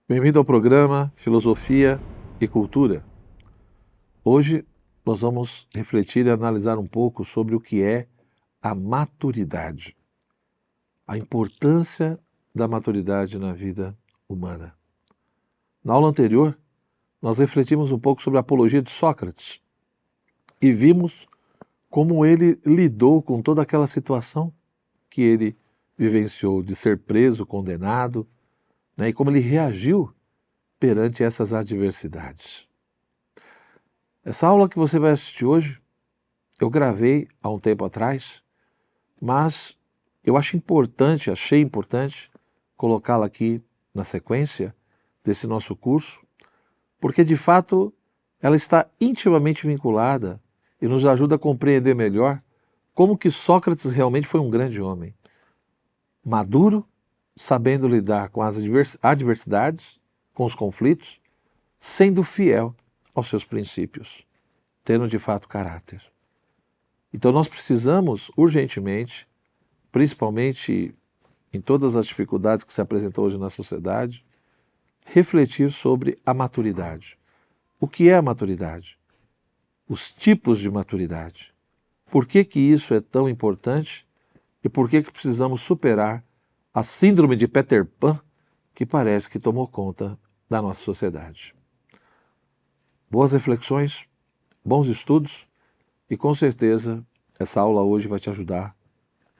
Bem-vindo ao programa Filosofia e Cultura. Hoje nós vamos refletir e analisar um pouco sobre o que é a maturidade, a importância da maturidade na vida humana. Na aula anterior, nós refletimos um pouco sobre a apologia de Sócrates e vimos como ele lidou com toda aquela situação que ele vivenciou de ser preso, condenado, e como ele reagiu perante essas adversidades. Essa aula que você vai assistir hoje, eu gravei há um tempo atrás, mas eu achei importante colocá-la aqui na sequência desse nosso curso, porque de fato ela está intimamente vinculada e nos ajuda a compreender melhor como que Sócrates realmente foi um grande homem, maduro, sabendo lidar com as adversidades, com os conflitos, sendo fiel aos seus princípios, tendo de fato caráter. Então nós precisamos urgentemente, principalmente em todas as dificuldades que se apresentam hoje na sociedade, refletir sobre a maturidade. O que é a maturidade? Os tipos de maturidade. Por que que isso é tão importante e por que que precisamos superar a síndrome de Peter Pan que parece que tomou conta da nossa sociedade. Boas reflexões, bons estudos e com certeza essa aula hoje vai te ajudar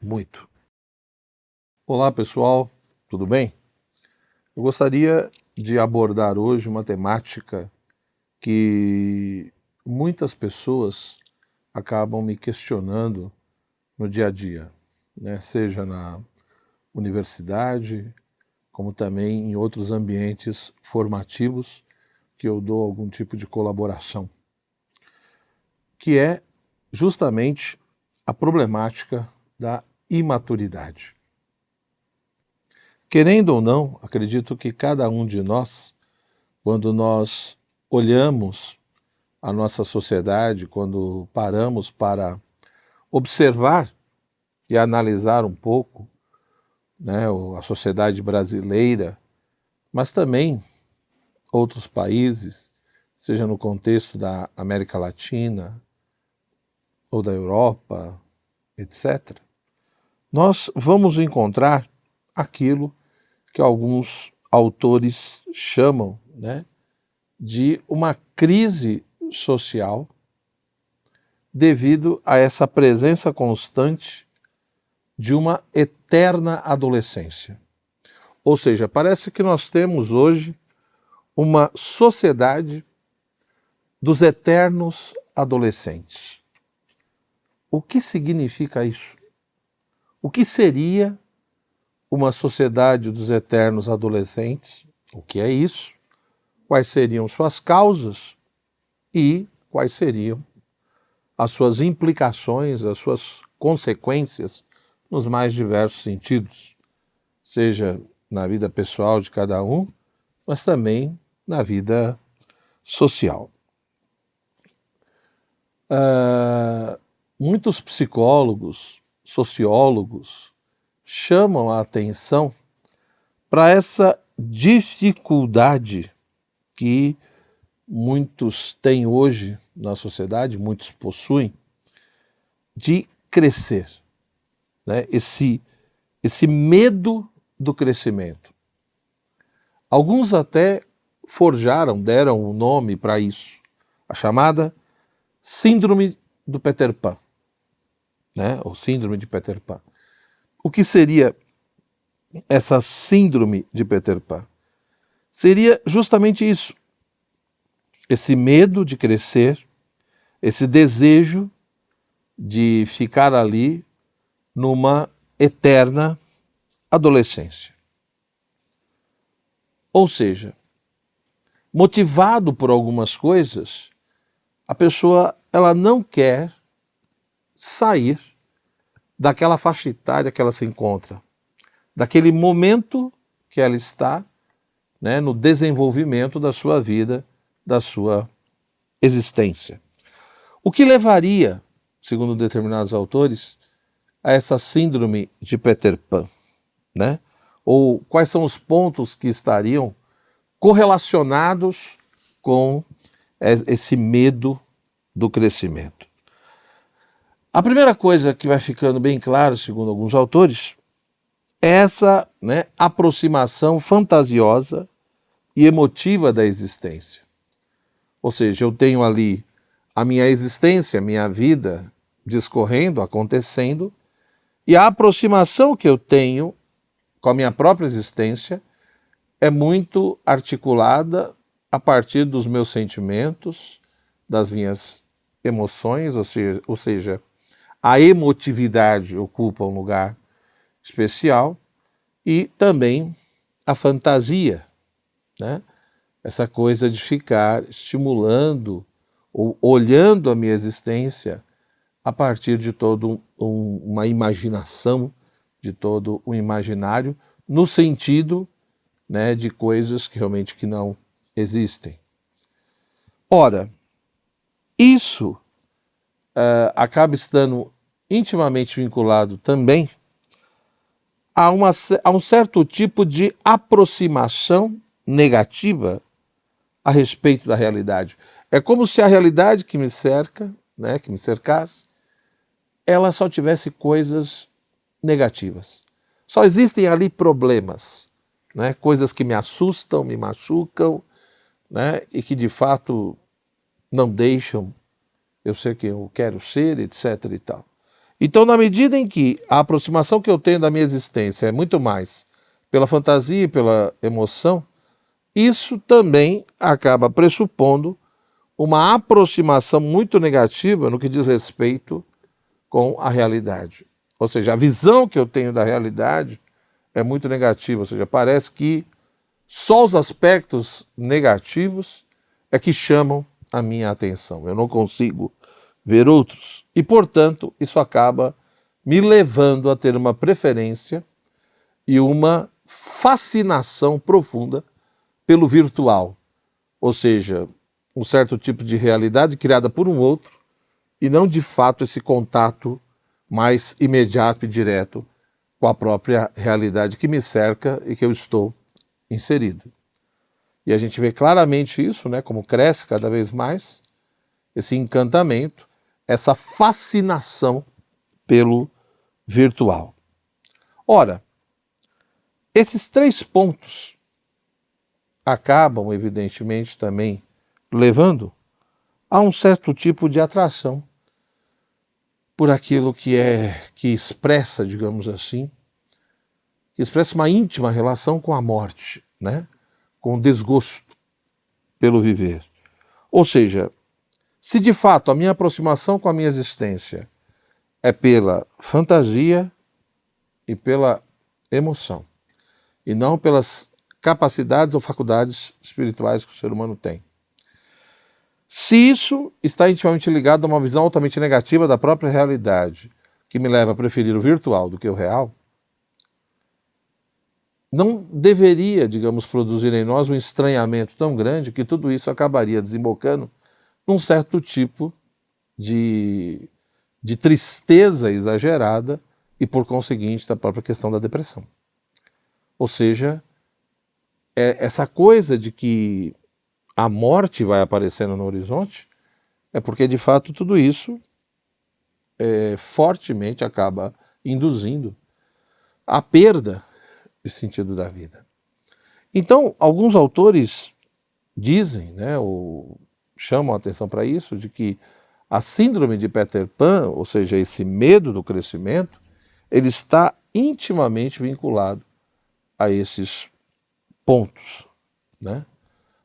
muito. Olá pessoal, tudo bem? Eu gostaria de abordar hoje uma temática que muitas pessoas acabam me questionando no dia a dia, seja na universidade, como também em outros ambientes formativos que eu dou algum tipo de colaboração, que é justamente a problemática da imaturidade. Querendo ou não, acredito que cada um de nós, quando nós olhamos a nossa sociedade, quando paramos para observar e analisar um pouco, a sociedade brasileira, mas também outros países, seja no contexto da América Latina ou da Europa, etc., nós vamos encontrar aquilo que alguns autores chamam, de uma crise social devido a essa presença constante de uma eterna adolescência. Ou seja, parece que nós temos hoje uma sociedade dos eternos adolescentes. O que significa isso? O que seria uma sociedade dos eternos adolescentes? O que é isso? Quais seriam suas causas e quais seriam as suas implicações, as suas consequências nos mais diversos sentidos, seja na vida pessoal de cada um, mas também na vida social. Muitos psicólogos, sociólogos chamam a atenção para essa dificuldade que muitos têm hoje na sociedade, muitos possuem, de crescer, esse medo do crescimento. Alguns até deram um nome para isso, a chamada síndrome do Peter Pan, ou síndrome de Peter Pan. O que seria essa síndrome de Peter Pan? Seria justamente isso, esse medo de crescer, esse desejo de ficar ali numa eterna adolescência. Ou seja, motivado por algumas coisas, a pessoa ela não quer sair daquela faixa etária que ela se encontra, daquele momento que ela está, no desenvolvimento da sua vida, da sua existência. O que levaria, segundo determinados autores, a essa síndrome de Peter Pan, Ou quais são os pontos que estariam correlacionados com esse medo do crescimento. A primeira coisa que vai ficando bem claro, segundo alguns autores, é essa, aproximação fantasiosa e emotiva da existência. Ou seja, eu tenho ali a minha existência, a minha vida discorrendo, acontecendo, e a aproximação que eu tenho com a minha própria existência é muito articulada a partir dos meus sentimentos, das minhas emoções, ou seja, a emotividade ocupa um lugar especial, e também a fantasia, essa coisa de ficar estimulando ou olhando a minha existência a partir de toda uma imaginação, de todo um imaginário, no sentido de coisas que realmente que não existem. Ora, isso acaba estando intimamente vinculado também a um certo tipo de aproximação negativa a respeito da realidade. É como se a realidade que me cerca, que me cercasse, ela só tivesse coisas negativas. Só existem ali problemas, coisas que me assustam, me machucam, e que de fato não deixam eu ser quem eu quero ser, etc. e tal. Então, na medida em que a aproximação que eu tenho da minha existência é muito mais pela fantasia e pela emoção, isso também acaba pressupondo uma aproximação muito negativa no que diz respeito com a realidade. Ou seja, a visão que eu tenho da realidade é muito negativa, ou seja, parece que só os aspectos negativos é que chamam a minha atenção. Eu não consigo ver outros. E, portanto, isso acaba me levando a ter uma preferência e uma fascinação profunda pelo virtual. Ou seja, um certo tipo de realidade criada por um outro e não, de fato, esse contato mais imediato e direto com a própria realidade que me cerca e que eu estou inserido. E a gente vê claramente isso, como cresce cada vez mais esse encantamento, essa fascinação pelo virtual. Ora, esses 3 pontos acabam, evidentemente, também levando a um certo tipo de atração por aquilo que expressa, digamos assim, que expressa uma íntima relação com a morte, com o desgosto pelo viver. Ou seja, se de fato a minha aproximação com a minha existência é pela fantasia e pela emoção, e não pelas capacidades ou faculdades espirituais que o ser humano tem. Se isso está intimamente ligado a uma visão altamente negativa da própria realidade, que me leva a preferir o virtual do que o real, não deveria, digamos, produzir em nós um estranhamento tão grande que tudo isso acabaria desembocando num certo tipo de tristeza exagerada e, por conseguinte, da própria questão da depressão. Ou seja, essa coisa de que a morte vai aparecendo no horizonte é porque, de fato, tudo isso fortemente acaba induzindo a perda de sentido da vida. Então, alguns autores dizem, ou chamam a atenção para isso, de que a síndrome de Peter Pan, ou seja, esse medo do crescimento, ele está intimamente vinculado a esses pontos,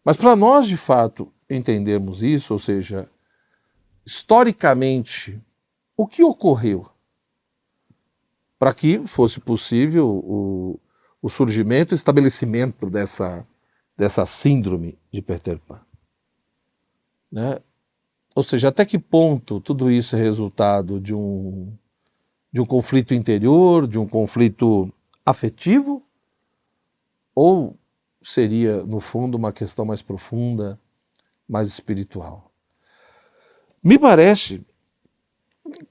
Mas para nós, de fato, entendermos isso, ou seja, historicamente, o que ocorreu para que fosse possível o surgimento e estabelecimento dessa síndrome de Peter Pan, Ou seja, até que ponto tudo isso é resultado de um conflito interior, de um conflito afetivo, ou seria, no fundo, uma questão mais profunda, mais espiritual? Me parece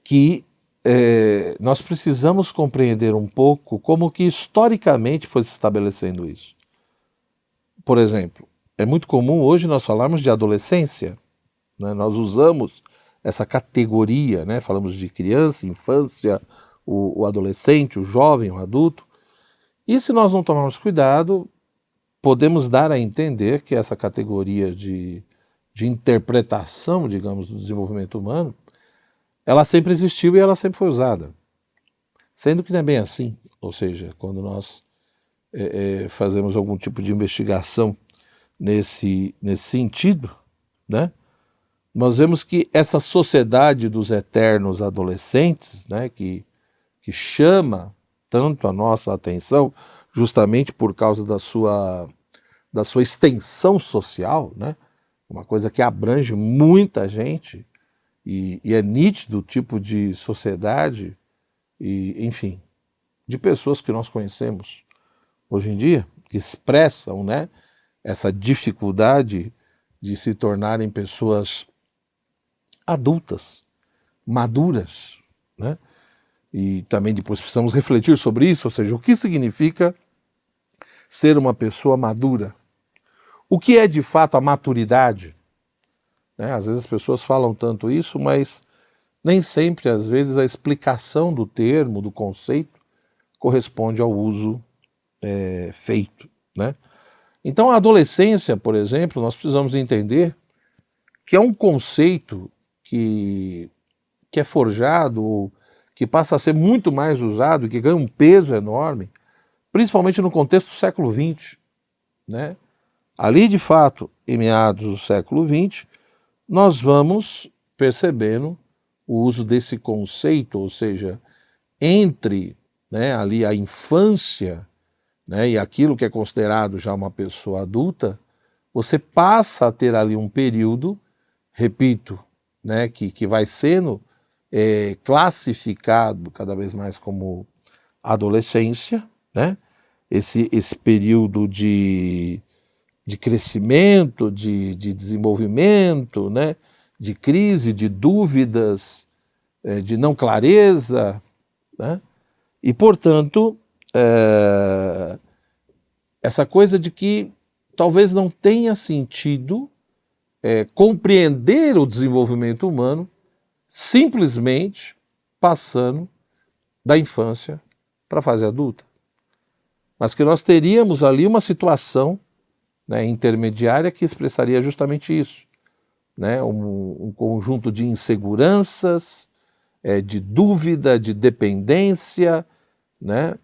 que nós precisamos compreender um pouco como que historicamente foi se estabelecendo isso. Por exemplo, é muito comum hoje nós falarmos de adolescência, né? Nós usamos essa categoria, né? Falamos de criança, infância, o adolescente, o jovem, o adulto. E se nós não tomarmos cuidado, podemos dar a entender que essa categoria de interpretação, digamos, do desenvolvimento humano, ela sempre existiu e ela sempre foi usada. Sendo que não é bem assim. Ou seja, quando nós fazemos algum tipo de investigação nesse sentido, né, nós vemos que essa sociedade dos eternos adolescentes, né, que chama tanto a nossa atenção, justamente por causa da sua extensão social, né, uma coisa que abrange muita gente, e é nítido o tipo de sociedade, e, enfim, de pessoas que nós conhecemos hoje em dia, que expressam, né, essa dificuldade de se tornarem pessoas adultas, maduras, né? E também depois precisamos refletir sobre isso, ou seja, o que significa ser uma pessoa madura? O que é de fato a maturidade? Né? Às vezes as pessoas falam tanto isso, mas nem sempre, às vezes, a explicação do termo, do conceito, corresponde ao uso feito, né? Então a adolescência, por exemplo, nós precisamos entender que é um conceito que é forjado, ou que passa a ser muito mais usado, que ganha um peso enorme, principalmente no contexto do século XX, né? Ali, de fato, em meados do século XX, nós vamos percebendo o uso desse conceito, ou seja, entre, né, ali a infância, né, e aquilo que é considerado já uma pessoa adulta, você passa a ter ali um período, repito, né, que vai sendo classificado cada vez mais como adolescência, né? Esse período de crescimento, de desenvolvimento, né? De crise, de dúvidas, de não clareza, né? E, portanto, essa coisa de que talvez não tenha sentido compreender o desenvolvimento humano simplesmente passando da infância para a fase adulta. Mas que nós teríamos ali uma situação, né, intermediária que expressaria justamente isso, né, um conjunto de inseguranças, de dúvida, de dependência, né,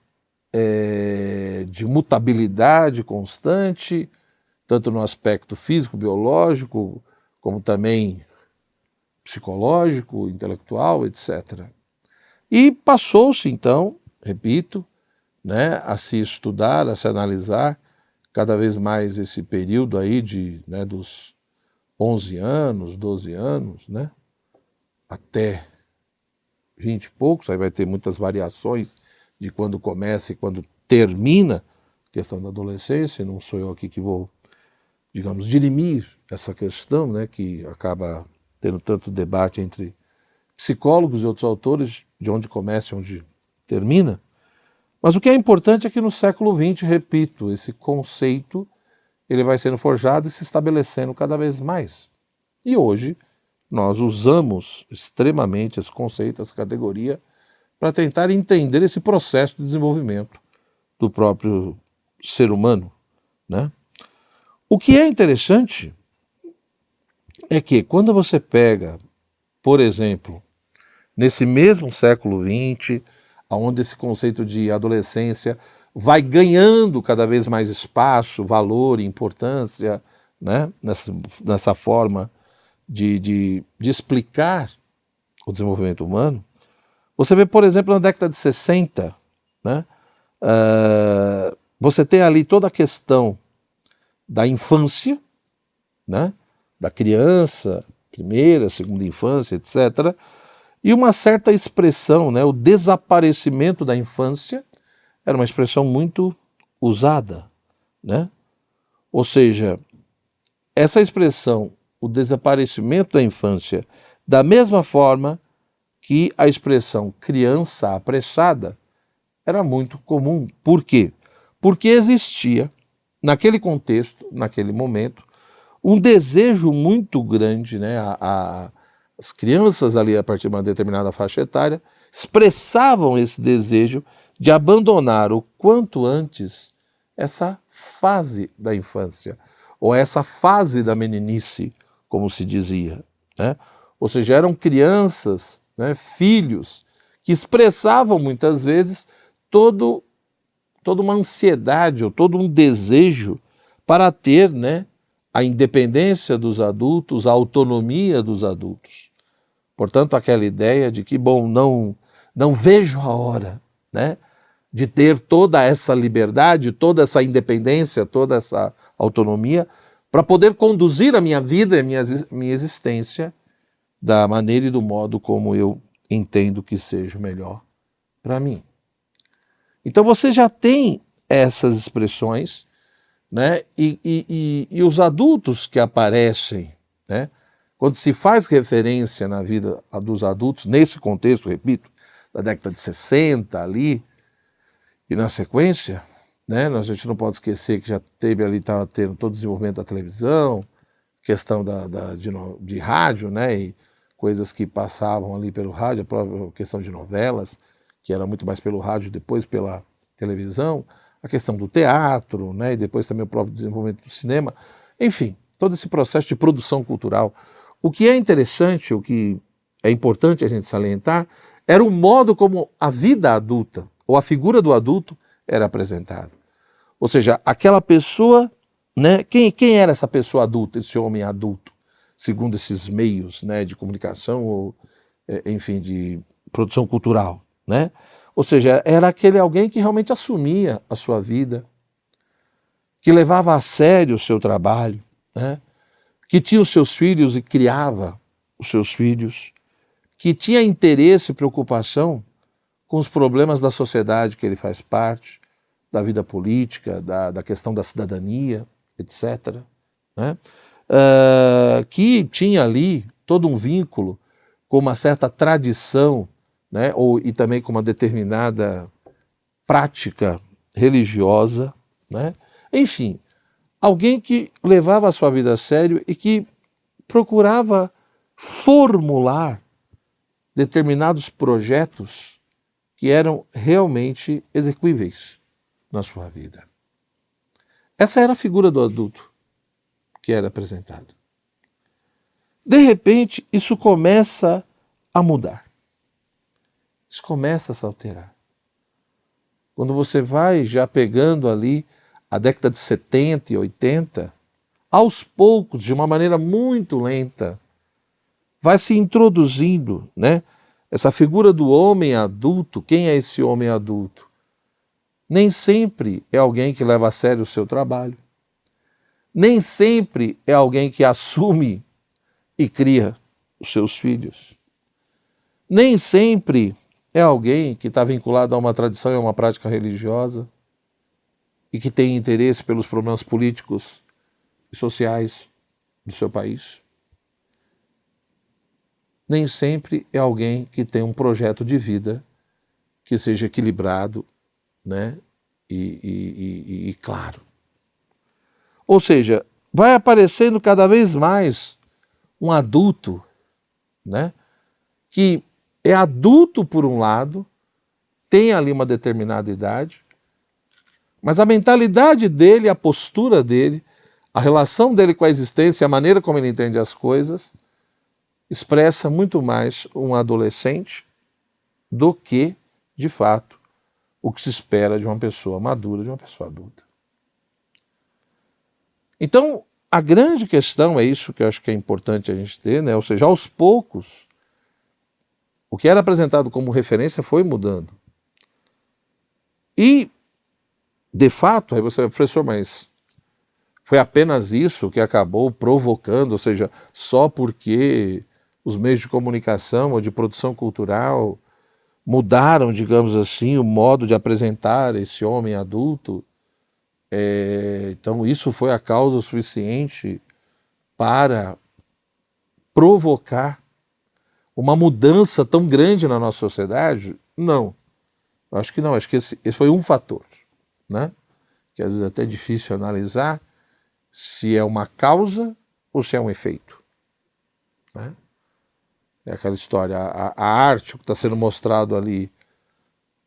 de mutabilidade constante, tanto no aspecto físico, biológico, como também psicológico, intelectual, etc. E passou-se então, repito, né, a se estudar, a se analisar cada vez mais esse período aí né, dos 11 anos, 12 anos, né, até 20 e poucos, aí vai ter muitas variações de quando começa e quando termina a questão da adolescência, não sou eu aqui que vou, digamos, dirimir essa questão, né, que acaba tendo tanto debate entre psicólogos e outros autores, de onde começa e onde termina. Mas o que é importante é que no século XX, repito, esse conceito ele vai sendo forjado e se estabelecendo cada vez mais. E hoje nós usamos extremamente esse conceito, essa categoria, para tentar entender esse processo de desenvolvimento do próprio ser humano, né? O que é interessante é que quando você pega, por exemplo, nesse mesmo século XX, onde esse conceito de adolescência vai ganhando cada vez mais espaço, valor e importância, né, nessa forma de explicar o desenvolvimento humano, você vê, por exemplo, na década de 60, né, você tem ali toda a questão da infância, né, da criança, primeira, segunda infância, etc., e uma certa expressão, né, o desaparecimento da infância, era uma expressão muito usada, né? Ou seja, essa expressão, o desaparecimento da infância, da mesma forma que a expressão criança apressada, era muito comum. Por quê? Porque existia naquele contexto, naquele momento, um desejo muito grande, né? As crianças ali, a partir de uma determinada faixa etária, expressavam esse desejo de abandonar o quanto antes essa fase da infância, ou essa fase da meninice, como se dizia, né? Ou seja, eram crianças, né, filhos, que expressavam muitas vezes toda uma ansiedade ou todo um desejo para ter, né, a independência dos adultos, a autonomia dos adultos. Portanto, aquela ideia de que, bom, não vejo a hora, né, de ter toda essa liberdade, toda essa independência, toda essa autonomia, para poder conduzir a minha vida e a minha existência da maneira e do modo como eu entendo que seja melhor para mim. Então você já tem essas expressões, né? E os adultos que aparecem, né? Quando se faz referência na vida dos adultos, nesse contexto, repito, da década de 60 ali, e na sequência, né? A gente não pode esquecer que já teve ali, estava tendo todo o desenvolvimento da televisão, questão de rádio, né? E coisas que passavam ali pelo rádio, a própria questão de novelas, que era muito mais pelo rádio, depois pela televisão, a questão do teatro, né? E depois também o próprio desenvolvimento do cinema, enfim, todo esse processo de produção cultural. O que é interessante, o que é importante a gente salientar, era o modo como a vida adulta, ou a figura do adulto, era apresentada. Ou seja, aquela pessoa, né? Quem era essa pessoa adulta, esse homem adulto, segundo esses meios, né, de comunicação ou, enfim, de produção cultural, né? Ou seja, era aquele alguém que realmente assumia a sua vida, que levava a sério o seu trabalho, né? Que tinha os seus filhos e criava os seus filhos, que tinha interesse e preocupação com os problemas da sociedade que ele faz parte, da vida política, da questão da cidadania, etc., né? Que tinha ali todo um vínculo com uma certa tradição, né? E também com uma determinada prática religiosa, né? Enfim, alguém que levava a sua vida a sério e que procurava formular determinados projetos que eram realmente execuíveis na sua vida. Essa era a figura do adulto que era apresentado. De repente, isso começa a mudar. Isso começa a se alterar. Quando você vai já pegando ali a década de 70 e 80, aos poucos, de uma maneira muito lenta, vai se introduzindo, né, essa figura do homem adulto. Quem é esse homem adulto? Nem sempre é alguém que leva a sério o seu trabalho. Nem sempre é alguém que assume e cria os seus filhos. Nem sempre é alguém que está vinculado a uma tradição e a uma prática religiosa e que tem interesse pelos problemas políticos e sociais do seu país. Nem sempre é alguém que tem um projeto de vida que seja equilibrado, né, e claro. Ou seja, vai aparecendo cada vez mais um adulto, né, que é adulto por um lado, tem ali uma determinada idade, mas a mentalidade dele, a postura dele, a relação dele com a existência, a maneira como ele entende as coisas, expressa muito mais um adolescente do que, de fato, o que se espera de uma pessoa madura, de uma pessoa adulta. Então, a grande questão é isso que eu acho que é importante a gente ter, né? Ou seja, aos poucos, o que era apresentado como referência foi mudando. E, de fato, aí você vai, professor, mas foi apenas isso que acabou provocando, ou seja, só porque os meios de comunicação ou de produção cultural mudaram, digamos assim, o modo de apresentar esse homem adulto, então isso foi a causa suficiente para provocar uma mudança tão grande na nossa sociedade? Não, acho que não, acho que esse foi um fator, né, que às vezes é até difícil analisar se é uma causa ou se é um efeito, né? É aquela história, a arte, o que está sendo mostrado ali,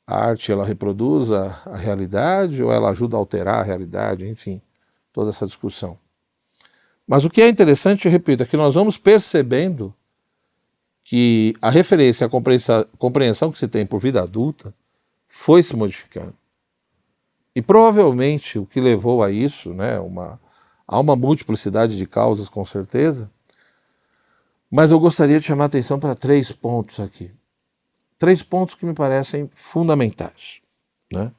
a arte ela reproduz a realidade ou ela ajuda a alterar a realidade, enfim, toda essa discussão. Mas o que é interessante, eu repito, é que nós vamos percebendo que a referência, a compreensão que se tem por vida adulta foi se modificando. E provavelmente o que levou a isso, né, há uma multiplicidade de causas com certeza, mas eu gostaria de chamar a atenção para 3 pontos aqui. 3 pontos que me parecem fundamentais, né?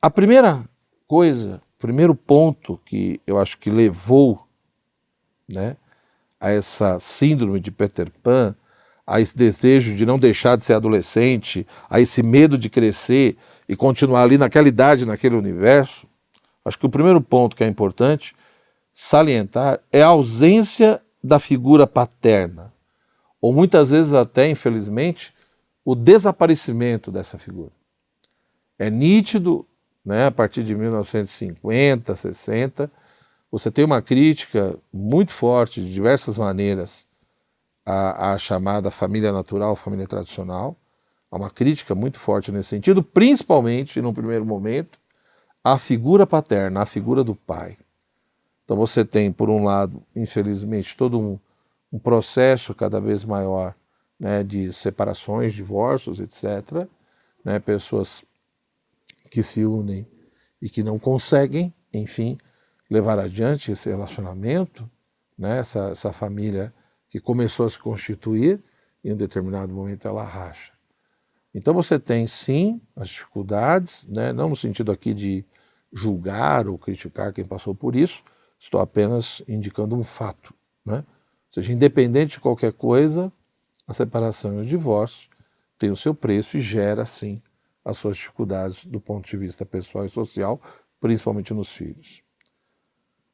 A primeira coisa, o primeiro ponto que eu acho que levou, né, a essa síndrome de Peter Pan, a esse desejo de não deixar de ser adolescente, a esse medo de crescer e continuar ali naquela idade, naquele universo, acho que o primeiro ponto que é importante salientar é a ausência da figura paterna, ou muitas vezes até, infelizmente, o desaparecimento dessa figura. É nítido, né, a partir de 1950, 60, você tem uma crítica muito forte, de diversas maneiras, à chamada família natural, família tradicional. Há uma crítica muito forte nesse sentido, principalmente, num primeiro momento, à figura paterna, à figura do pai. Então você tem, por um lado, infelizmente, todo um processo cada vez maior, né, de separações, divórcios, etc., né, pessoas que se unem e que não conseguem, enfim, levar adiante esse relacionamento, né, essa família que começou a se constituir, e em um determinado momento ela racha. Então você tem sim as dificuldades, né, não no sentido aqui de julgar ou criticar quem passou por isso, estou apenas indicando um fato, né? Ou seja, independente de qualquer coisa, a separação e o divórcio tem o seu preço e gera sim as suas dificuldades do ponto de vista pessoal e social, principalmente nos filhos.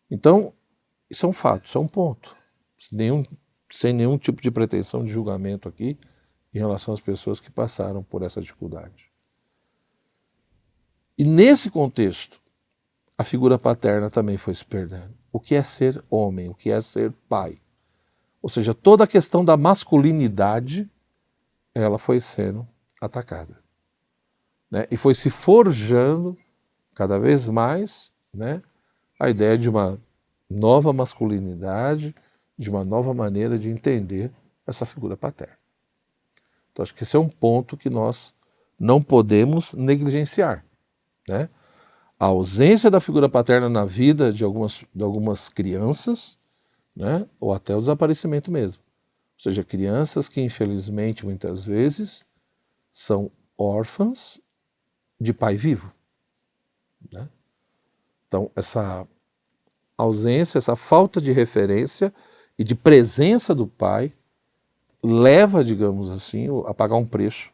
Então, isso é um fato, isso é um ponto. Sem nenhum tipo de pretensão de julgamento aqui em relação às pessoas que passaram por essa dificuldade. E nesse contexto, a figura paterna também foi se perdendo. O que é ser homem? O que é ser pai? Ou seja, toda a questão da masculinidade, ela foi sendo atacada, né? E foi se forjando cada vez mais, né, a ideia de uma nova masculinidade, de uma nova maneira de entender essa figura paterna. Então acho que esse é um ponto que nós não podemos negligenciar, né? A ausência da figura paterna na vida de algumas crianças, né, ou até o desaparecimento mesmo. Ou seja, crianças que infelizmente muitas vezes são órfãs de pai vivo, né? Então essa ausência, essa falta de referência e de presença do pai leva, digamos assim, a pagar um preço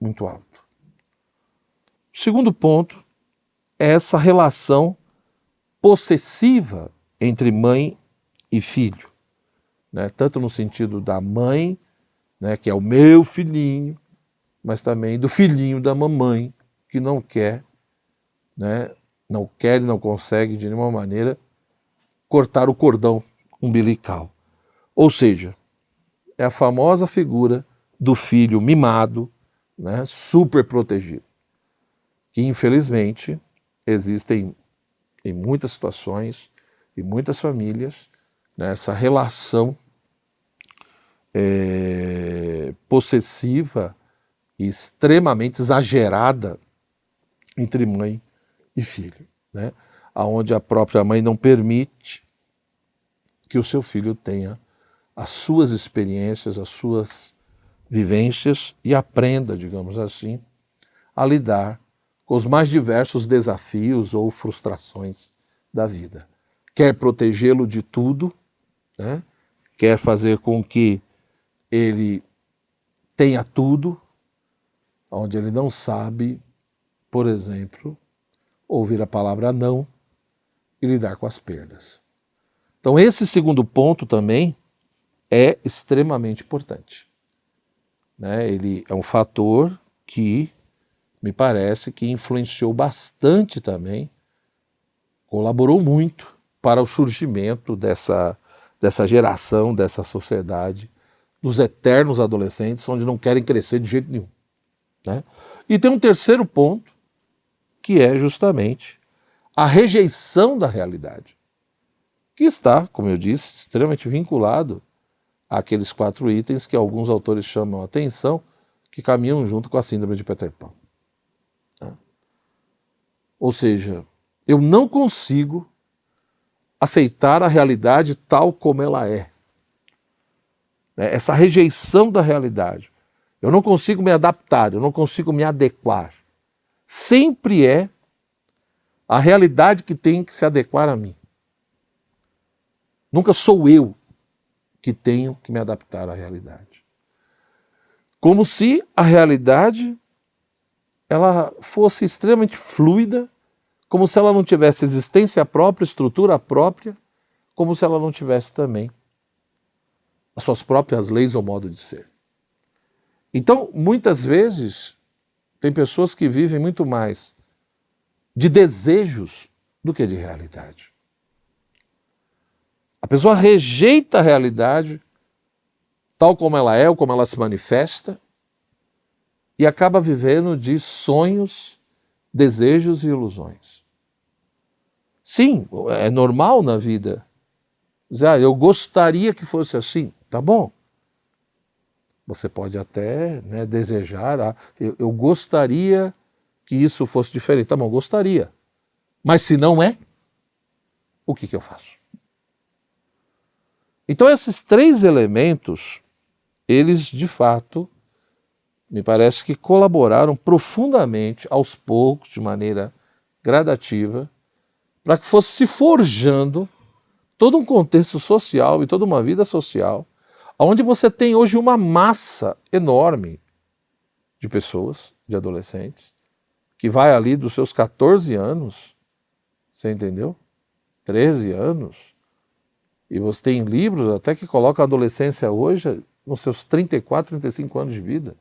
muito alto. O segundo ponto é essa relação possessiva entre mãe e filho, né? Tanto no sentido da mãe, né, que é o meu filhinho, mas também do filhinho da mamãe, que não quer, né, não quer e não consegue de nenhuma maneira cortar o cordão umbilical. Ou seja, é a famosa figura do filho mimado, né, super protegido, que infelizmente existem em muitas situações, em muitas famílias, né, essa relação possessiva e extremamente exagerada entre mãe e filho, né, onde a própria mãe não permite que o seu filho tenha as suas experiências, as suas vivências e aprenda, digamos assim, a lidar com os mais diversos desafios ou frustrações da vida. Quer protegê-lo de tudo, né? Quer fazer com que ele tenha tudo, onde ele não sabe, por exemplo, ouvir a palavra não e lidar com as perdas. Então esse segundo ponto também é extremamente importante, né? Ele é um fator que me parece que influenciou bastante também, colaborou muito para o surgimento dessa geração, dessa sociedade, dos eternos adolescentes, onde não querem crescer de jeito nenhum, né? E tem um terceiro ponto, que é justamente a rejeição da realidade, que está, como eu disse, extremamente vinculado àqueles 4 itens que alguns autores chamam a atenção, que caminham junto com a síndrome de Peter Pan. Ou seja, eu não consigo aceitar a realidade tal como ela é. Essa rejeição da realidade. Eu não consigo me adaptar, eu não consigo me adequar. Sempre é a realidade que tem que se adequar a mim. Nunca sou eu que tenho que me adaptar à realidade. Como se a realidade ela fosse extremamente fluida, como se ela não tivesse existência própria, estrutura própria, como se ela não tivesse também as suas próprias leis ou modo de ser. Então, muitas vezes, tem pessoas que vivem muito mais de desejos do que de realidade. A pessoa rejeita a realidade tal como ela é ou como ela se manifesta e acaba vivendo de sonhos, desejos e ilusões. Sim, é normal na vida dizer, eu gostaria que fosse assim. Tá bom. Você pode até desejar, eu gostaria que isso fosse diferente. Tá bom, gostaria. Mas se não é, o que eu faço? Então esses 3 elementos, eles de fato, me parece que colaboraram profundamente, aos poucos, de maneira gradativa, para que fosse se forjando todo um contexto social e toda uma vida social, onde você tem hoje uma massa enorme de pessoas, de adolescentes, que vai ali dos seus 14 anos, você entendeu? 13 anos, e você tem livros até que colocam a adolescência hoje nos seus 34, 35 anos de vida.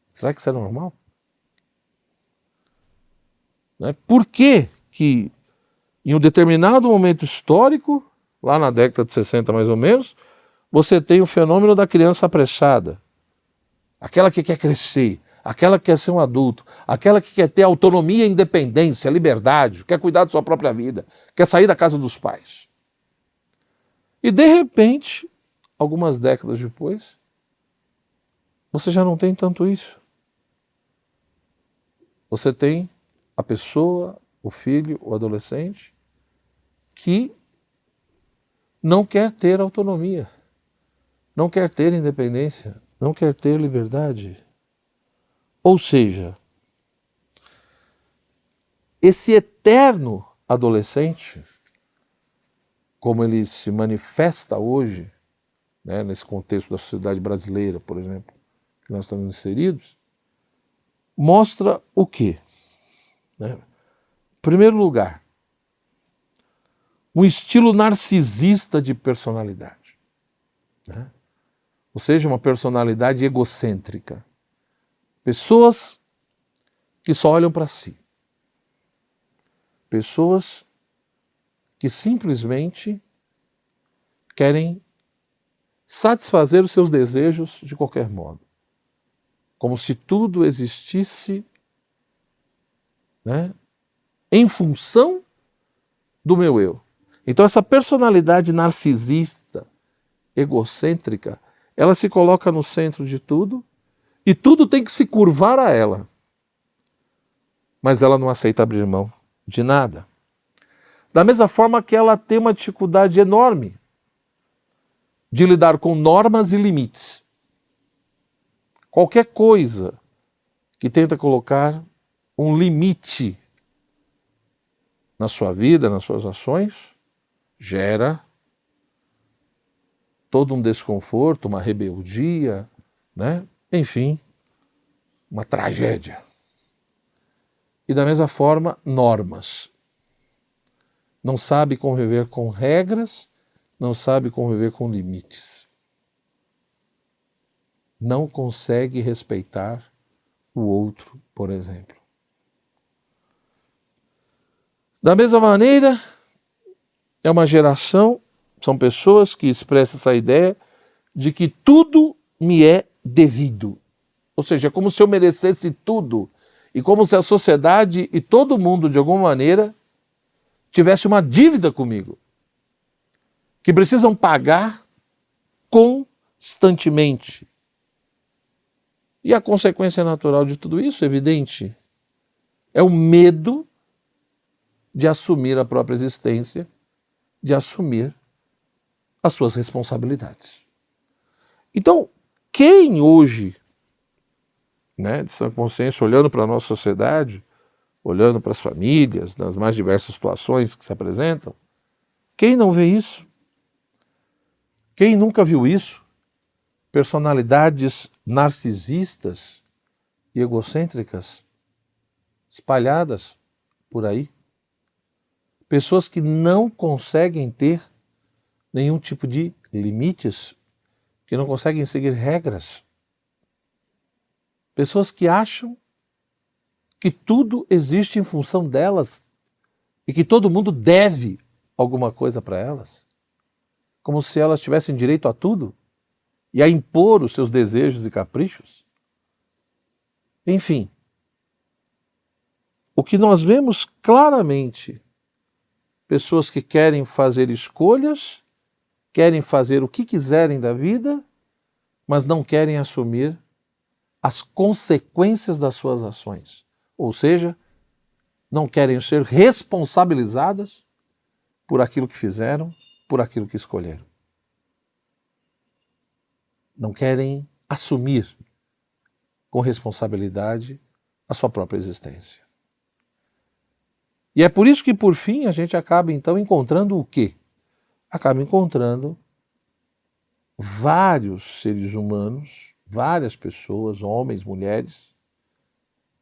Será que isso é normal? Por que que em um determinado momento histórico, lá na década de 60 mais ou menos, você tem o fenômeno da criança apressada, aquela que quer crescer, aquela que quer ser um adulto, aquela que quer ter autonomia, independência, liberdade, quer cuidar da sua própria vida, quer sair da casa dos pais. E de repente, algumas décadas depois, você já não tem tanto isso. Você tem a pessoa, o filho, o adolescente, que não quer ter autonomia, não quer ter independência, não quer ter liberdade. Ou seja, esse eterno adolescente, como ele se manifesta hoje, nesse contexto da sociedade brasileira, por exemplo, que nós estamos inseridos, mostra o quê? Em primeiro lugar, um estilo narcisista de personalidade. Ou seja, uma personalidade egocêntrica. Pessoas que só olham para si. Pessoas que simplesmente querem satisfazer os seus desejos de qualquer modo. Como se tudo existisse em função do meu eu. Então essa personalidade narcisista, egocêntrica, ela se coloca no centro de tudo e tudo tem que se curvar a ela. Mas ela não aceita abrir mão de nada. Da mesma forma que ela tem uma dificuldade enorme de lidar com normas e limites. Qualquer coisa que tenta colocar um limite na sua vida, nas suas ações, gera todo um desconforto, uma rebeldia, enfim, uma tragédia. E da mesma forma, normas. Não sabe conviver com regras, não sabe conviver com limites. Não consegue respeitar o outro, por exemplo. Da mesma maneira, são pessoas que expressam essa ideia de que tudo me é devido. Ou seja, é como se eu merecesse tudo e como se a sociedade e todo mundo, de alguma maneira, tivesse uma dívida comigo, que precisam pagar constantemente. E a consequência natural de tudo isso, evidente, é o medo de assumir a própria existência, de assumir as suas responsabilidades. Então, quem hoje, de sã consciência, olhando para a nossa sociedade, olhando para as famílias, nas mais diversas situações que se apresentam, quem não vê isso? Quem nunca viu isso? Personalidades narcisistas e egocêntricas espalhadas por aí. Pessoas que não conseguem ter nenhum tipo de limites, que não conseguem seguir regras. Pessoas que acham que tudo existe em função delas e que todo mundo deve alguma coisa para elas, como se elas tivessem direito a tudo e a impor os seus desejos e caprichos. Enfim, o que nós vemos claramente, pessoas que querem fazer escolhas, querem fazer o que quiserem da vida, mas não querem assumir as consequências das suas ações. Ou seja, não querem ser responsabilizadas por aquilo que fizeram, por aquilo que escolheram. Não querem assumir com responsabilidade a sua própria existência. E é por isso que, por fim, a gente acaba, então, encontrando o quê? Acaba encontrando vários seres humanos, várias pessoas, homens, mulheres,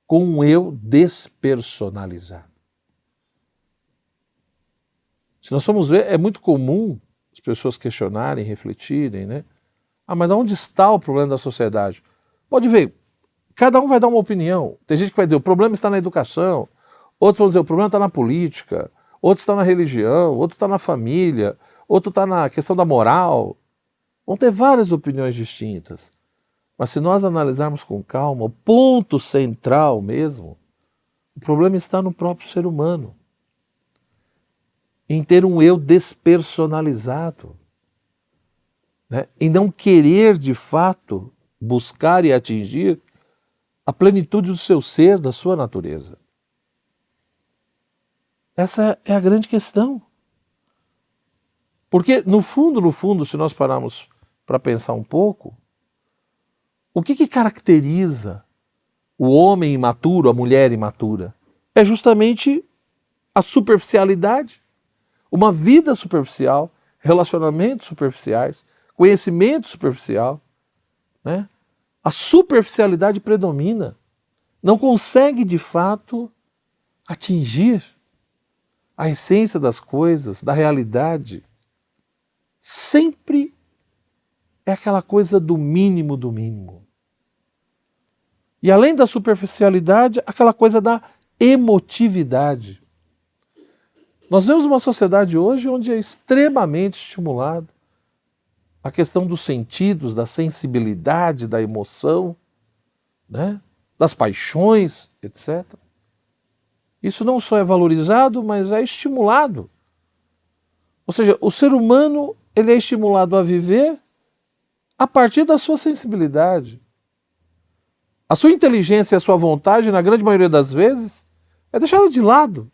com um eu despersonalizado. Se nós formos ver, é muito comum as pessoas questionarem, refletirem, mas aonde está o problema da sociedade? Pode ver, cada um vai dar uma opinião. Tem gente que vai dizer, o problema está na educação. Outros vão dizer, o problema está na política. Outros está na religião. Outro está na família. Outro está na questão da moral. Vão ter várias opiniões distintas. Mas se nós analisarmos com calma, o ponto central mesmo, o problema está no próprio ser humano. Em ter um eu despersonalizado. Em não querer, de fato, buscar e atingir a plenitude do seu ser, da sua natureza. Essa é a grande questão. Porque, no fundo, se nós pararmos para pensar um pouco, o que caracteriza o homem imaturo, a mulher imatura? É justamente a superficialidade, uma vida superficial, relacionamentos superficiais, conhecimento superficial. A superficialidade predomina, não consegue de fato atingir a essência das coisas, da realidade. Sempre é aquela coisa do mínimo do mínimo. E além da superficialidade, aquela coisa da emotividade. Nós vemos uma sociedade hoje onde é extremamente estimulado a questão dos sentidos, da sensibilidade, da emoção, das paixões, etc. Isso não só é valorizado, mas é estimulado. Ou seja, o ser humano ele é estimulado a viver a partir da sua sensibilidade. A sua inteligência e a sua vontade, na grande maioria das vezes, é deixada de lado.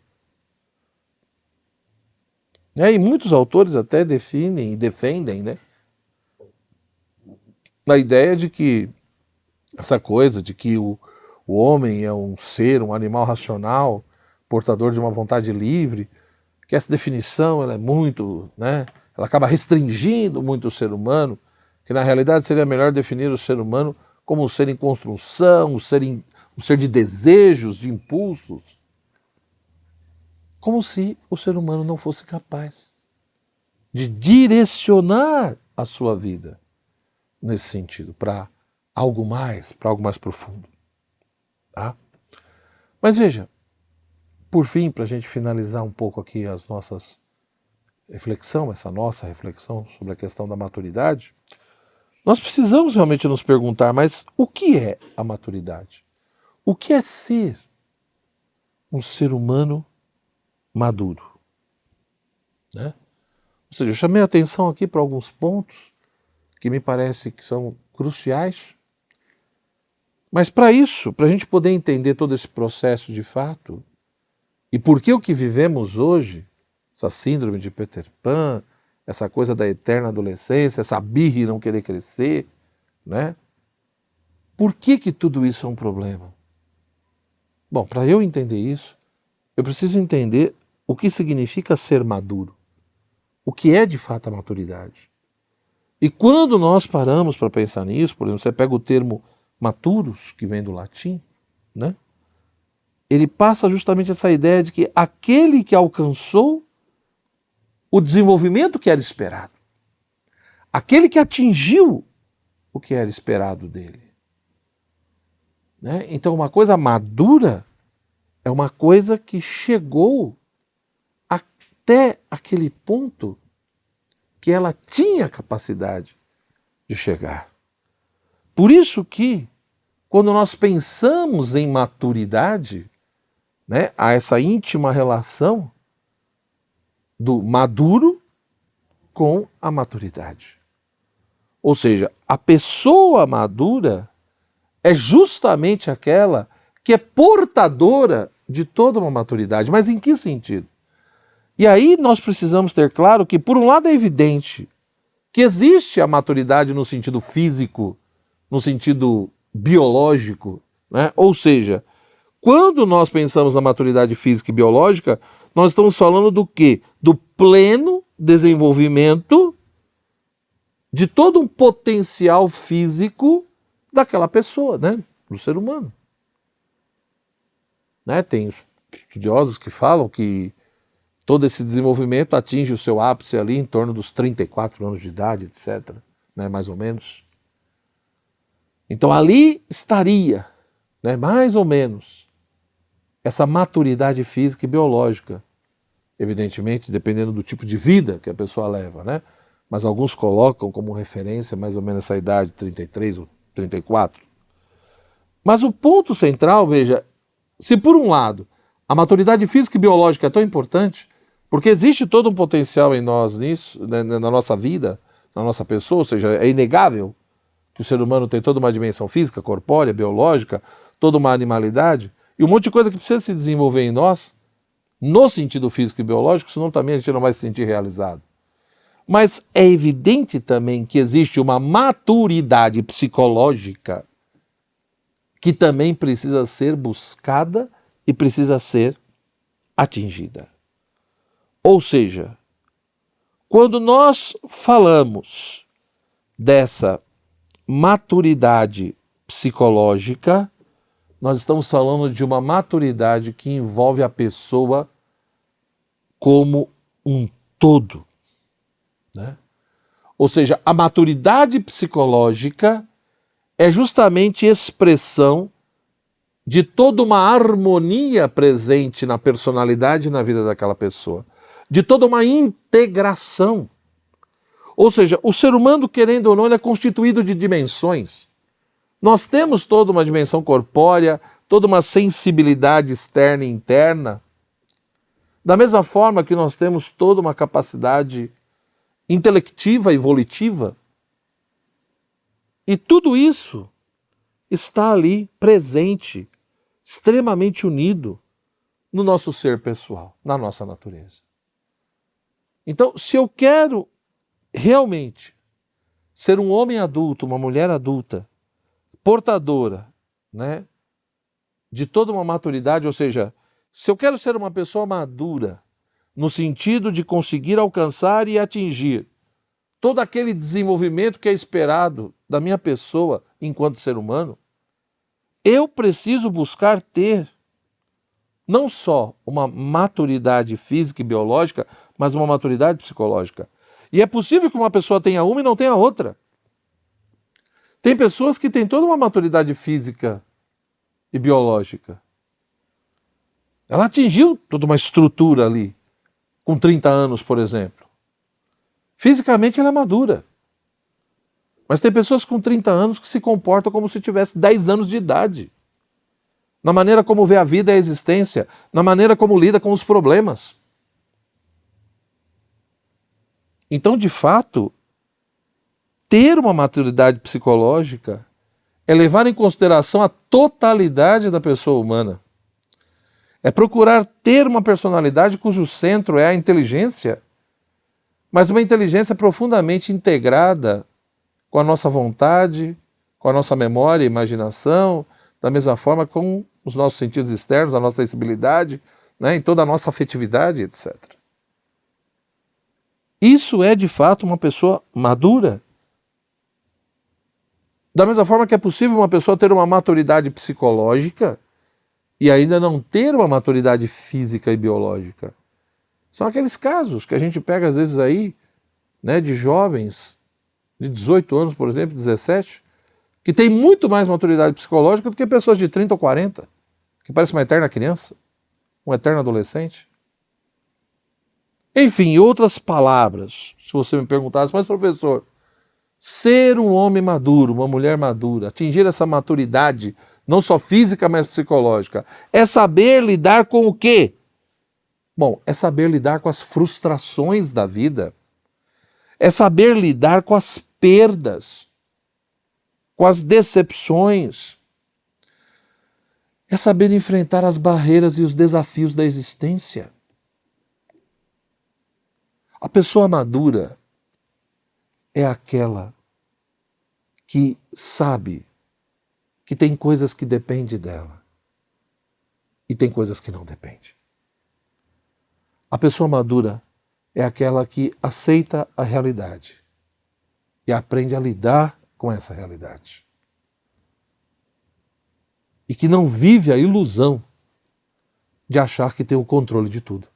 E muitos autores até definem e defendem, a ideia de que essa coisa de que o homem é um ser, um animal racional, portador de uma vontade livre, que essa definição ela é muito, ela acaba restringindo muito o ser humano, que na realidade seria melhor definir o ser humano como um ser em construção, um ser de desejos, de impulsos, como se o ser humano não fosse capaz de direcionar a sua vida nesse sentido, para algo mais profundo. tá? Mas veja, por fim, para a gente finalizar um pouco aqui essa nossa reflexão sobre a questão da maturidade, nós precisamos realmente nos perguntar, mas o que é a maturidade? O que é ser um ser humano maduro? Né? Ou seja, eu chamei a atenção aqui para alguns pontos que me parece que são cruciais, mas para isso, para a gente poder entender todo esse processo de fato, e por que o que vivemos hoje, essa síndrome de Peter Pan, essa coisa da eterna adolescência, essa birra e não querer crescer, né? Por que tudo isso é um problema? Bom, para eu entender isso, eu preciso entender o que significa ser maduro. O que é de fato a maturidade? E quando nós paramos para pensar nisso, por exemplo, você pega o termo maturos, que vem do latim, né? Ele passa justamente essa ideia de que aquele que alcançou o desenvolvimento que era esperado, aquele que atingiu o que era esperado dele. Né? Então, uma coisa madura é uma coisa que chegou até aquele ponto que ela tinha capacidade de chegar. Por isso que, quando nós pensamos em maturidade, né, há essa íntima relação do maduro com a maturidade. Ou seja, a pessoa madura é justamente aquela que é portadora de toda uma maturidade. Mas em que sentido? E aí nós precisamos ter claro que, por um lado, é evidente que existe a maturidade no sentido físico, no sentido biológico, né? Ou seja, quando nós pensamos na maturidade física e biológica, nós estamos falando do quê? Do pleno desenvolvimento de todo um potencial físico daquela pessoa, né? Do ser humano. Né? Tem estudiosos que falam que todo esse desenvolvimento atinge o seu ápice ali em torno dos 34 anos de idade, etc. Né? Mais ou menos. Então ali estaria, né, mais ou menos, essa maturidade física e biológica. Evidentemente, dependendo do tipo de vida que a pessoa leva, né? Mas alguns colocam como referência mais ou menos essa idade, 33 ou 34. Mas o ponto central, veja, se por um lado a maturidade física e biológica é tão importante, porque existe todo um potencial em nós nisso, né, na nossa vida, na nossa pessoa, ou seja, é inegável que o ser humano tem toda uma dimensão física, corpórea, biológica, toda uma animalidade, e um monte de coisa que precisa se desenvolver em nós, no sentido físico e biológico, senão também a gente não vai se sentir realizado. Mas é evidente também que existe uma maturidade psicológica que também precisa ser buscada e precisa ser atingida. Ou seja, quando nós falamos dessa maturidade psicológica, nós estamos falando de uma maturidade que envolve a pessoa como um todo. Né? Ou seja, a maturidade psicológica é justamente expressão de toda uma harmonia presente na personalidade e na vida daquela pessoa, de toda uma integração. Ou seja, o ser humano, querendo ou não, ele é constituído de dimensões. Nós temos toda uma dimensão corpórea, toda uma sensibilidade externa e interna, da mesma forma que nós temos toda uma capacidade intelectiva e volitiva. E tudo isso está ali presente, extremamente unido no nosso ser pessoal, na nossa natureza. Então, se eu quero realmente ser um homem adulto, uma mulher adulta, portadora, né, de toda uma maturidade, ou seja, se eu quero ser uma pessoa madura, no sentido de conseguir alcançar e atingir todo aquele desenvolvimento que é esperado da minha pessoa enquanto ser humano, eu preciso buscar ter não só uma maturidade física e biológica, mas uma maturidade psicológica. E é possível que uma pessoa tenha uma e não tenha outra. Tem pessoas que têm toda uma maturidade física e biológica. Ela atingiu toda uma estrutura ali, com 30 anos, por exemplo. Fisicamente ela é madura. Mas tem pessoas com 30 anos que se comportam como se tivesse 10 anos de idade. Na maneira como vê a vida e a existência, na maneira como lida com os problemas. Então, de fato, ter uma maturidade psicológica é levar em consideração a totalidade da pessoa humana. É procurar ter uma personalidade cujo centro é a inteligência, mas uma inteligência profundamente integrada com a nossa vontade, com a nossa memória e imaginação, da mesma forma com os nossos sentidos externos, a nossa sensibilidade, né, em toda a nossa afetividade, etc. Isso é, de fato, uma pessoa madura. Da mesma forma que é possível uma pessoa ter uma maturidade psicológica e ainda não ter uma maturidade física e biológica. São aqueles casos que a gente pega às vezes aí, né, de jovens de 18 anos, por exemplo, 17, que tem muito mais maturidade psicológica do que pessoas de 30 ou 40, que parece uma eterna criança, um eterno adolescente. Enfim, em outras palavras, se você me perguntasse, mas professor, ser um homem maduro, uma mulher madura, atingir essa maturidade, não só física, mas psicológica, é saber lidar com o quê? Bom, é saber lidar com as frustrações da vida, é saber lidar com as perdas, com as decepções, é saber enfrentar as barreiras e os desafios da existência. A pessoa madura é aquela que sabe que tem coisas que dependem dela e tem coisas que não dependem. A pessoa madura é aquela que aceita a realidade e aprende a lidar com essa realidade. E que não vive a ilusão de achar que tem o controle de tudo.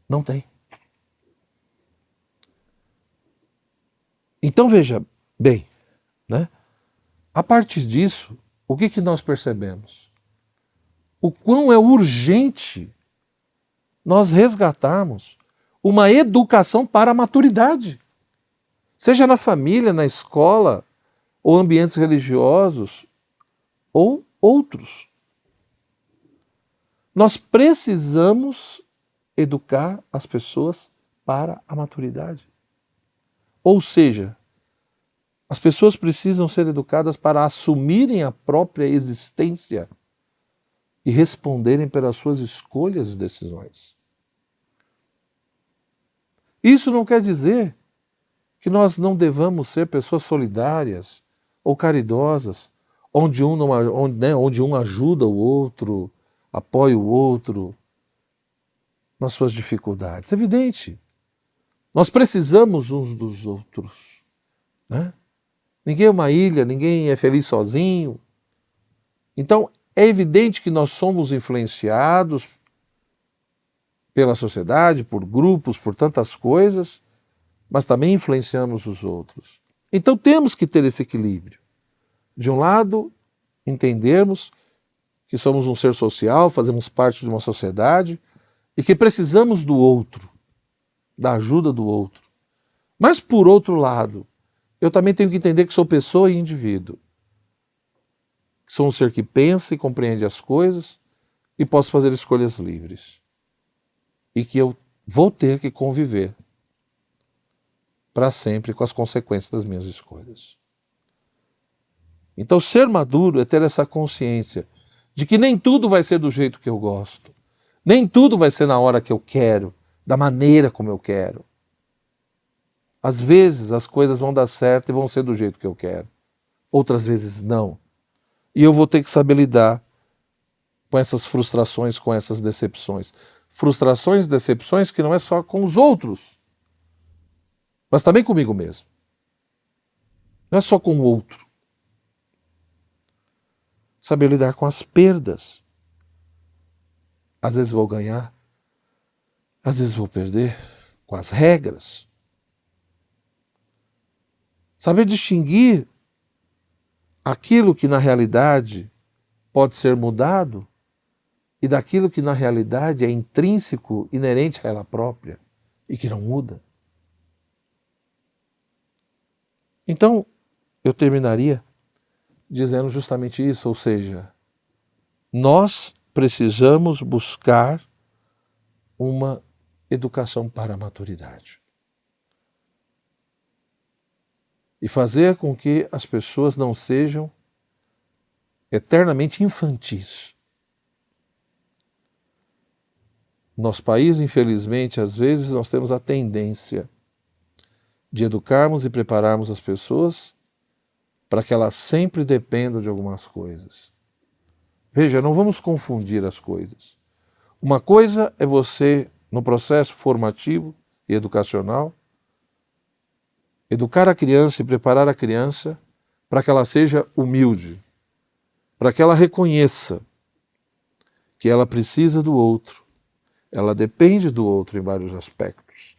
Não tem. Então veja bem, né? A partir disso, o que nós percebemos? O quão é urgente nós resgatarmos uma educação para a maturidade. Seja na família, na escola, ou ambientes religiosos, ou outros. Nós precisamos educar as pessoas para a maturidade. Ou seja, as pessoas precisam ser educadas para assumirem a própria existência e responderem pelas suas escolhas e decisões. Isso não quer dizer que nós não devamos ser pessoas solidárias ou caridosas, onde um ajuda o outro, apoia o outro nas suas dificuldades. É evidente. Nós precisamos uns dos outros, né? Ninguém é uma ilha, ninguém é feliz sozinho. Então, é evidente que nós somos influenciados pela sociedade, por grupos, por tantas coisas, mas também influenciamos os outros. Então, temos que ter esse equilíbrio. De um lado, entendermos que somos um ser social, fazemos parte de uma sociedade e que precisamos do outro, da ajuda do outro. Mas, por outro lado, eu também tenho que entender que sou pessoa e indivíduo. Sou um ser que pensa e compreende as coisas e posso fazer escolhas livres. E que eu vou ter que conviver para sempre com as consequências das minhas escolhas. Então, ser maduro é ter essa consciência de que nem tudo vai ser do jeito que eu gosto. Nem tudo vai ser na hora que eu quero, da maneira como eu quero. Às vezes as coisas vão dar certo e vão ser do jeito que eu quero. Outras vezes não. E eu vou ter que saber lidar com essas frustrações, com essas decepções. Frustrações, decepções que não é só com os outros, mas também comigo mesmo. Não é só com o outro. Saber lidar com as perdas. Às vezes vou ganhar, às vezes vou perder, com as regras. Saber distinguir aquilo que na realidade pode ser mudado e daquilo que na realidade é intrínseco, inerente a ela própria e que não muda. Então, eu terminaria dizendo justamente isso, ou seja, nós precisamos buscar uma educação para a maturidade. E fazer com que as pessoas não sejam eternamente infantis. Nosso país, infelizmente, às vezes nós temos a tendência de educarmos e prepararmos as pessoas para que elas sempre dependam de algumas coisas. Veja, não vamos confundir as coisas. Uma coisa é você, no processo formativo e educacional, educar a criança e preparar a criança para que ela seja humilde, para que ela reconheça que ela precisa do outro, ela depende do outro em vários aspectos.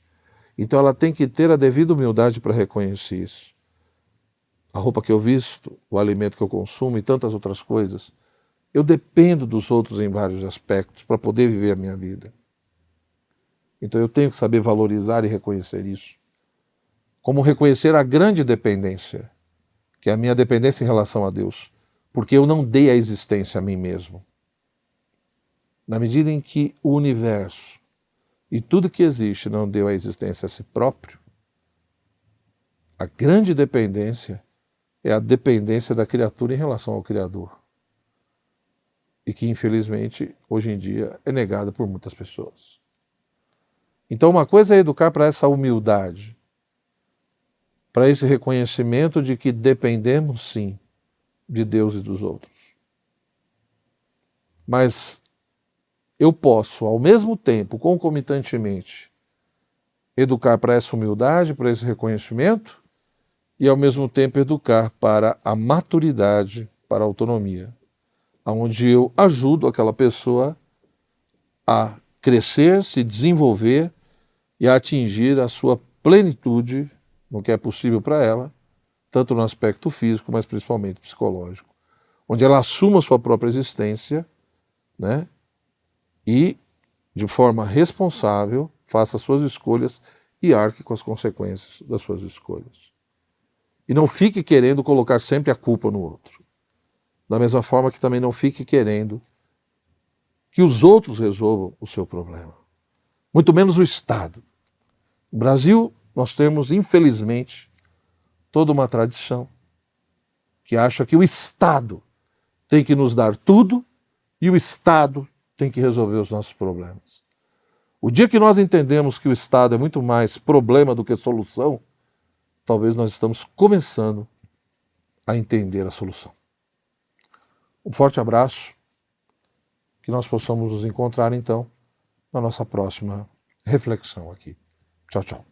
Então ela tem que ter a devida humildade para reconhecer isso. A roupa que eu visto, o alimento que eu consumo e tantas outras coisas, eu dependo dos outros em vários aspectos para poder viver a minha vida. Então eu tenho que saber valorizar e reconhecer isso. Como reconhecer a grande dependência, que é a minha dependência em relação a Deus, porque eu não dei a existência a mim mesmo. Na medida em que o universo e tudo que existe não deu a existência a si próprio, a grande dependência é a dependência da criatura em relação ao Criador. E que, infelizmente, hoje em dia é negada por muitas pessoas. Então, uma coisa é educar para essa humildade, para esse reconhecimento de que dependemos, sim, de Deus e dos outros. Mas eu posso, ao mesmo tempo, concomitantemente, educar para essa humildade, para esse reconhecimento, e ao mesmo tempo educar para a maturidade, para a autonomia, onde eu ajudo aquela pessoa a crescer, se desenvolver e a atingir a sua plenitude no que é possível para ela, tanto no aspecto físico, mas principalmente psicológico, onde ela assuma a sua própria existência, né? E, de forma responsável, faça as suas escolhas e arque com as consequências das suas escolhas. E não fique querendo colocar sempre a culpa no outro. Da mesma forma que também não fique querendo que os outros resolvam o seu problema. Muito menos o Estado. No Brasil, nós temos, infelizmente, toda uma tradição que acha que o Estado tem que nos dar tudo e o Estado tem que resolver os nossos problemas. O dia que nós entendemos que o Estado é muito mais problema do que solução, talvez nós estamos começando a entender a solução. Um forte abraço, que nós possamos nos encontrar então na nossa próxima reflexão aqui. Tchau, tchau.